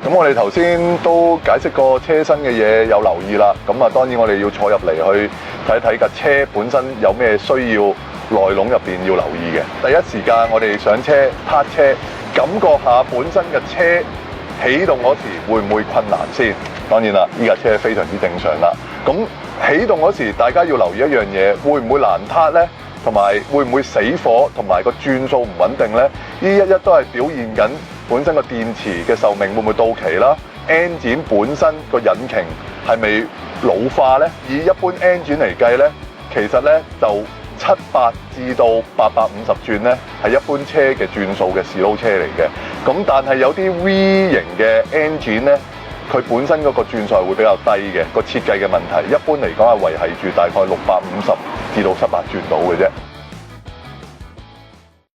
咁我哋頭先都解釋過車身嘅嘢，有留意啦。咁啊，當然我哋要坐入嚟去睇睇架車本身有咩需要，內籠入邊要留意嘅。第一時間我哋上車撻車，感覺下本身嘅車起動嗰時會唔會困難先。當然啦，呢架車非常之正常啦。咁起動嗰時，大家要留意一樣嘢，會唔會難撻呢？同埋會唔會死火，同埋個轉數唔穩定呢？呢一都係表現緊本身個電池嘅壽命會唔會到期啦 ？engine 本身個引擎係咪老化呢？以一般 engine 嚟計呢，其實呢就700至到850轉呢係一般車嘅轉數嘅 slow 車嚟嘅。咁但係有啲 V 型嘅 engine 呢，佢本身嗰個轉數係會比較低嘅，個設計嘅問題。一般嚟講係維係住大概650至到700轉到嘅啫。